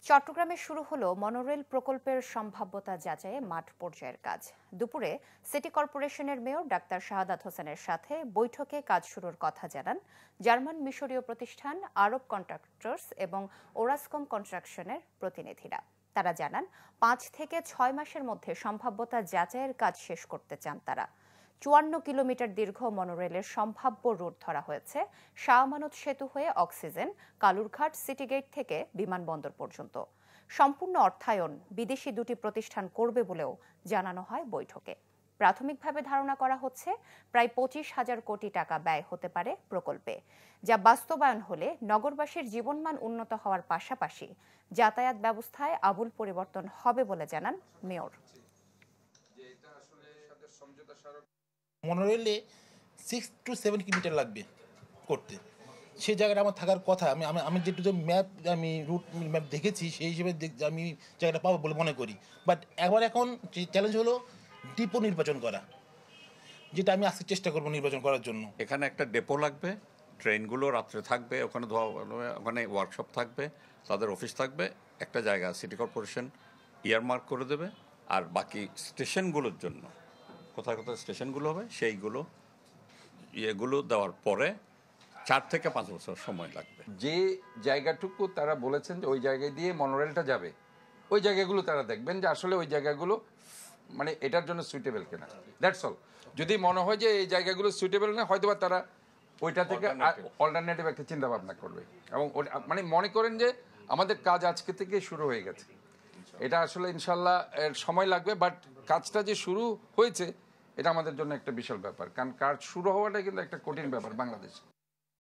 চট্টগ্রামে শুরু হলো মনোরেল প্রকল্পের সম্ভাব্যতা যাচাইয়ে মাঠ পর্যায়ের কাজ। দুপুরে সিটি কর্পোরেশনের মেয়র ডাক্তার শাহাদাত হোসেনের সাথে বৈঠকে কাজ শুরুর কথা জানান জার্মান মিশরীয় প্রতিষ্ঠান আরব কন্ট্রাক্টর্স এবং ওরাসকম কনস্ট্রাকশনের প্রতিনিধিরা। তারা জানান ৫ থেকে ৬ মাসের মধ্যে সম্ভাব্যতা যাচাইয়ের কাজ শেষ করতে চান তারা। ৫৪ কিলোমিটার দীর্ঘ মনোরেলের সম্ভাব্য রুট ধরা হয়েছে শাহ আমানত সেতু হয়ে অক্সিজেন, কালুরঘাট সিটি গেট থেকে বিমানবন্দর পর্যন্ত। সম্পূর্ণ অর্থায়ন বিদেশি দুটি প্রতিষ্ঠান করবে বলেও জানানো হয় বৈঠকে। প্রাথমিকভাবে ধারণা করা হচ্ছে প্রায় ২৫,০০০ কোটি টাকা ব্যয় হতে পারে প্রকল্পে, যা বাস্তবায়ন হলে নগরবাসীর জীবনমান উন্নত হওয়ার পাশাপাশি যাতায়াত ব্যবস্থায় আমূল পরিবর্তন হবে বলে জানান মেয়র। মনোরেলে 6 to 7 কিলোমিটার লাগবে করতে। সেই জায়গাটা আমার থাকার কথা। আমি যেটুকু ম্যাপ রুট ম্যাপ দেখেছি সেই হিসেবে আমি জায়গাটা পাবো বলে মনে করি। বাট এখন যে চ্যালেঞ্জ হলো ডিপো নির্বাচন করা, যেটা আমি আজকে চেষ্টা করবো নির্বাচন করার জন্য। এখানে একটা ডেপো লাগবে, ট্রেনগুলো রাত্রে থাকবে, ওখানে ওয়ার্কশপ থাকবে, তাদের অফিস থাকবে, একটা জায়গা সিটি কর্পোরেশন ইয়ারমার্ক করে দেবে। আর বাকি স্টেশনগুলোর জন্য কোথায় কোথায় স্টেশনগুলো হবে সেইগুলো ইয়েগুলো দেওয়ার পরে 4 থেকে 5 বছর সময় লাগবে। যে জায়গাটুকু তারা বলেছেন যে ওই জায়গায় দিয়ে মনোরেলটা যাবে, ওই জায়গাগুলো তারা দেখবেন যে আসলে ওই জায়গাগুলো মানে এটার জন্য সুইটেবল কিনা, দ্যাটস অল। যদি মনে হয় যে এই জায়গাগুলো সুইটেবল না, হয়তো বা তারা ওইটা থেকে অল্টারনেটিভ একটা চিন্তা ভাবনা করবে। এবং মানে মনে করেন যে আমাদের কাজ আজকে থেকে শুরু হয়ে গেছে। এটা আসলে ইনশাল্লাহ এর সময় লাগবে, বাট কাজটা যে শুরু হয়েছে এটা আমাদের জন্য একটা বিশাল ব্যাপার। কারণ কাজ শুরু হওয়াটাই কিন্তু একটা কঠিন ব্যাপার বাংলাদেশে।